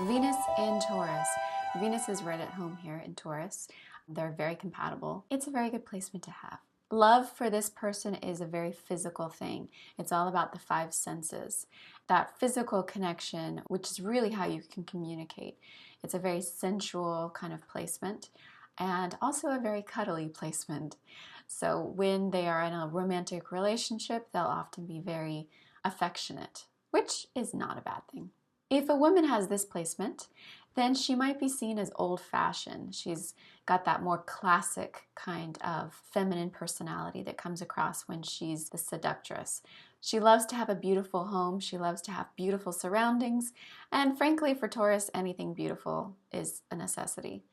Venus in Taurus. Venus is right at home here in Taurus. They're very compatible. It's a very good placement to have. Love for this person is a very physical thing. It's all about the five senses. That physical connection, which is really how you can communicate. It's a very sensual kind of placement and also a very cuddly placement. So when they are in a romantic relationship, they'll often be very affectionate, which is not a bad thing. If a woman has this placement, then she might be seen as old-fashioned. She's got that more classic kind of feminine personality that comes across when she's the seductress. She loves to have a beautiful home. She loves to have beautiful surroundings. And frankly, for Taurus, anything beautiful is a necessity.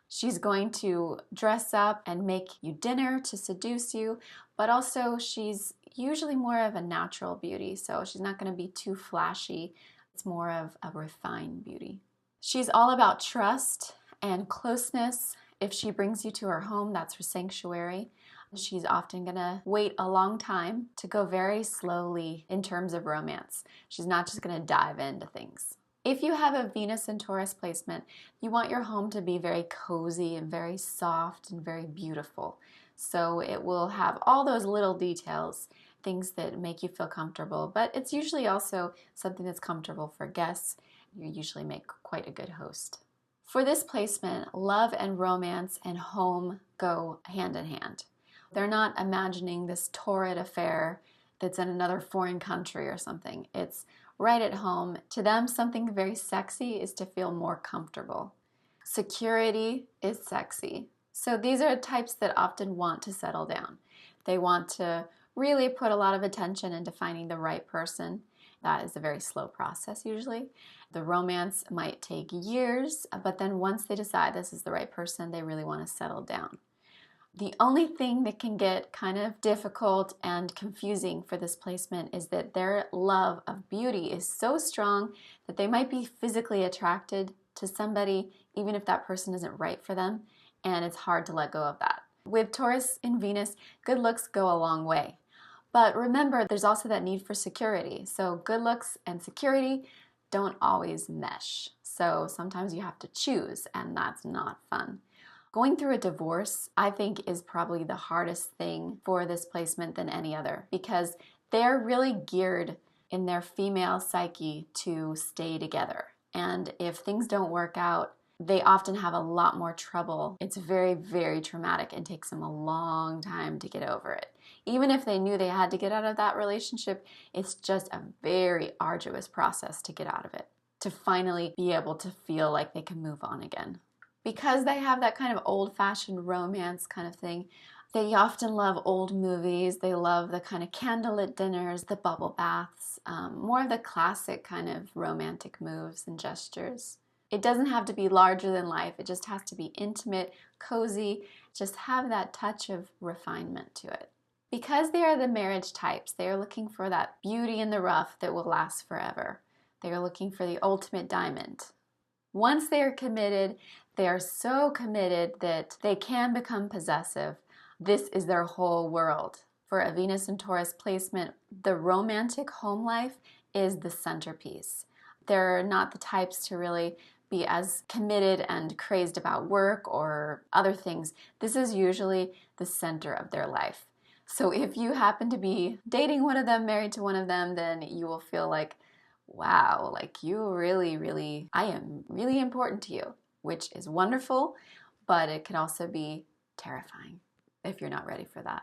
She's going to dress up and make you dinner to seduce you, but also she's usually more of a natural beauty, so she's not going to be too flashy. It's more of a refined beauty. She's all about trust and closeness. If she brings you to her home, that's her sanctuary. She's often going to wait a long time to go very slowly in terms of romance. She's not just going to dive into things. If you have a Venus in Taurus placement, you want your home to be very cozy and very soft and very beautiful. So it will have all those little details, things that make you feel comfortable, but it's usually also something that's comfortable for guests. You usually make quite a good host. For this placement, love and romance and home go hand in hand. They're not imagining this torrid affair that's in another foreign country or something. It's right at home. To them, something very sexy is to feel more comfortable. Security is sexy. So these are types that often want to settle down. They want to really put a lot of attention into finding the right person. That is a very slow process usually. The romance might take years, but then once they decide this is the right person, they really want to settle down. The only thing that can get kind of difficult and confusing for this placement is that their love of beauty is so strong that they might be physically attracted to somebody even if that person isn't right for them, and it's hard to let go of that. With Taurus in Venus, good looks go a long way. But remember, there's also that need for security. So good looks and security don't always mesh. So sometimes you have to choose, and that's not fun. Going through a divorce, I think, is probably the hardest thing for this placement than any other, because they're really geared in their female psyche to stay together. And if things don't work out, they often have a lot more trouble. It's very, very traumatic and takes them a long time to get over it. Even if they knew they had to get out of that relationship, it's just a very arduous process to get out of it, to finally be able to feel like they can move on again. Because they have that kind of old-fashioned romance kind of thing, they often love old movies. They love the kind of candlelit dinners, the bubble baths, more of the classic kind of romantic moves and gestures. It doesn't have to be larger than life. It just has to be intimate, cozy, just have that touch of refinement to it. Because they are the marriage types, they are looking for that beauty in the rough that will last forever. They are looking for the ultimate diamond. Once they are committed, they are so committed that they can become possessive. This is their whole world. For a Venus and Taurus placement, the romantic home life is the centerpiece. They're not the types to really be as committed and crazed about work or other things. This is usually the center of their life. So if you happen to be dating one of them, married to one of them, then you will feel like, wow, like you really, I am really important to you, which is wonderful, but it can also be terrifying if you're not ready for that.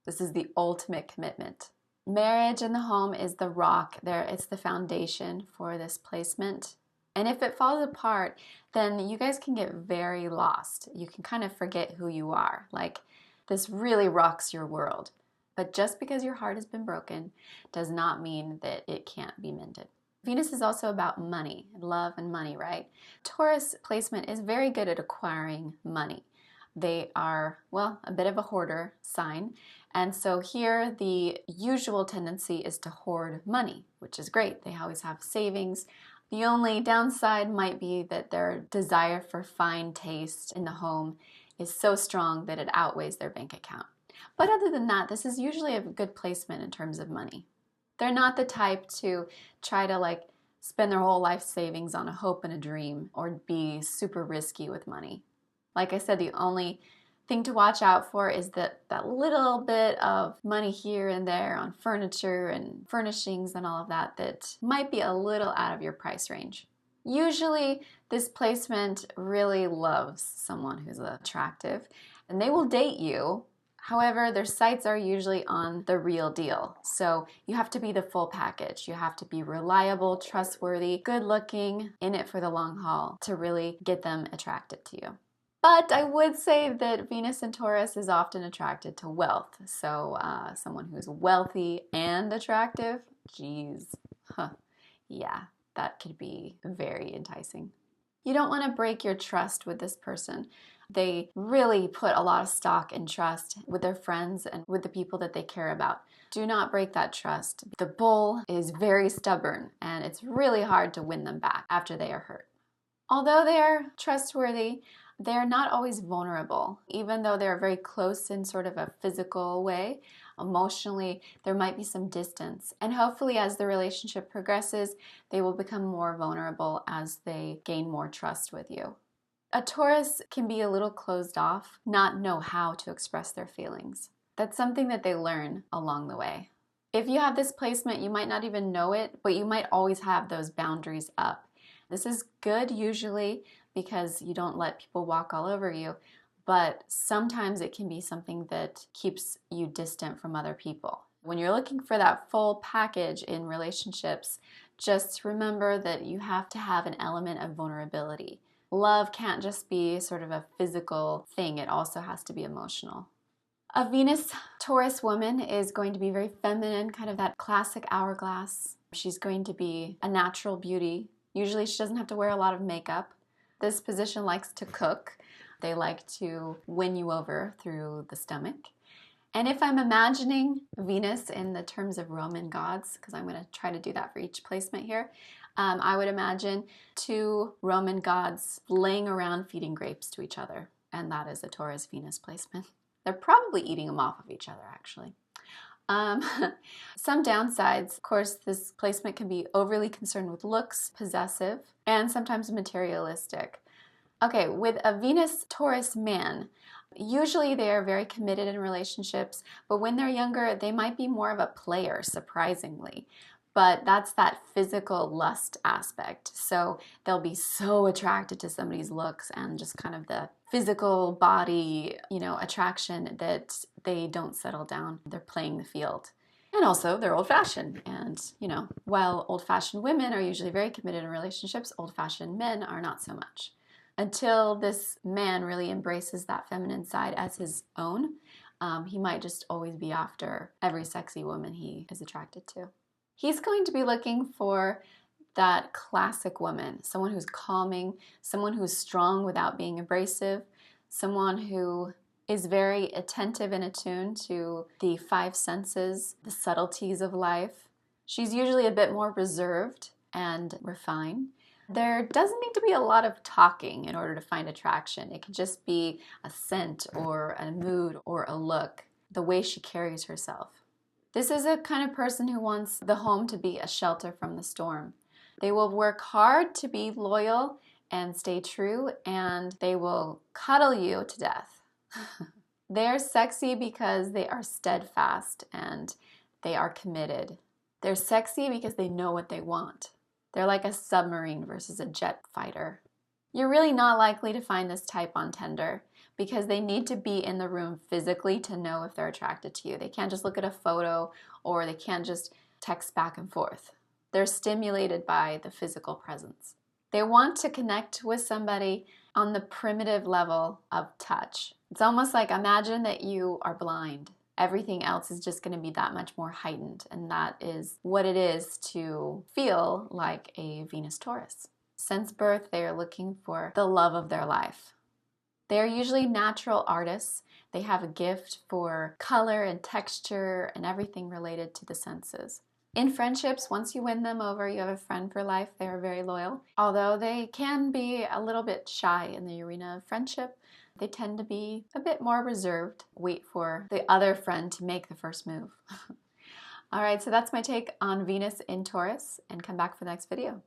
This is the ultimate commitment. Marriage in the home is the rock there. It's the foundation for this placement. And if it falls apart, then you guys can get very lost. You can kind of forget who you are. Like, this really rocks your world. But just because your heart has been broken does not mean that it can't be mended. Venus is also about money, love and money, right? Taurus placement is very good at acquiring money. They are, well, a bit of a hoarder sign. And so here the usual tendency is to hoard money, which is great. They always have savings. The only downside might be that their desire for fine taste in the home is so strong that it outweighs their bank account. But other than that, this is usually a good placement in terms of money. They're not the type to try to spend their whole life savings on a hope and a dream or be super risky with money. Like I said, the only thing to watch out for is that little bit of money here and there on furniture and furnishings and all of that that might be a little out of your price range. Usually this placement really loves someone who's attractive and they will date you. However, their sights are usually on the real deal. So you have to be the full package. You have to be reliable, trustworthy, good looking, in it for the long haul to really get them attracted to you. But I would say that Venus in Taurus is often attracted to wealth. So someone who's wealthy and attractive, geez, yeah, that could be very enticing. You don't want to break your trust with this person. They really put a lot of stock and trust with their friends and with the people that they care about. Do not break that trust. The bull is very stubborn and it's really hard to win them back after they are hurt. Although they are trustworthy, they're not always vulnerable. Even though they're very close in sort of a physical way, emotionally, there might be some distance. And hopefully as the relationship progresses, they will become more vulnerable as they gain more trust with you. A Taurus can be a little closed off, not know how to express their feelings. That's something that they learn along the way. If you have this placement, you might not even know it, but you might always have those boundaries up. This is good usually because you don't let people walk all over you, but sometimes it can be something that keeps you distant from other people. When you're looking for that full package in relationships, just remember that you have to have an element of vulnerability. Love can't just be sort of a physical thing, it also has to be emotional. A Venus Taurus woman is going to be very feminine, kind of that classic hourglass. She's going to be a natural beauty. Usually she doesn't have to wear a lot of makeup. This position likes to cook. They like to win you over through the stomach. And if I'm imagining Venus in the terms of Roman gods, because I'm going to try to do that for each placement here, I would imagine two Roman gods laying around feeding grapes to each other. And that is a Taurus Venus placement. They're probably eating them off of each other, actually. Some downsides, of course, this placement can be overly concerned with looks, possessive, and sometimes materialistic. Okay, with a Venus Taurus man, usually they are very committed in relationships, but when they're younger, they might be more of a player, surprisingly. But that's that physical lust aspect. So they'll be so attracted to somebody's looks and just kind of the physical body, attraction that they don't settle down. They're playing the field. And also they're old-fashioned. And, while old-fashioned women are usually very committed in relationships, old-fashioned men are not so much. Until this man really embraces that feminine side as his own, he might just always be after every sexy woman he is attracted to. He's going to be looking for that classic woman, someone who's calming, someone who's strong without being abrasive, someone who is very attentive and attuned to the five senses, the subtleties of life. She's usually a bit more reserved and refined. There doesn't need to be a lot of talking in order to find attraction. It can just be a scent or a mood or a look, the way she carries herself. This is a kind of person who wants the home to be a shelter from the storm. They will work hard to be loyal and stay true, and they will cuddle you to death. They're sexy because they are steadfast and they are committed. They're sexy because they know what they want. They're like a submarine versus a jet fighter. You're really not likely to find this type on Tinder because they need to be in the room physically to know if they're attracted to you. They can't just look at a photo or they can't just text back and forth. They're stimulated by the physical presence. They want to connect with somebody on the primitive level of touch. It's almost like imagine that you are blind. Everything else is just going to be that much more heightened, and that is what it is to feel like a Venus Taurus. Since birth, they are looking for the love of their life. They are usually natural artists. They have a gift for color and texture and everything related to the senses. In friendships, once you win them over, you have a friend for life. They are very loyal. Although they can be a little bit shy in the arena of friendship, they tend to be a bit more reserved. Wait for the other friend to make the first move. All right, so that's my take on Venus in Taurus, and come back for the next video.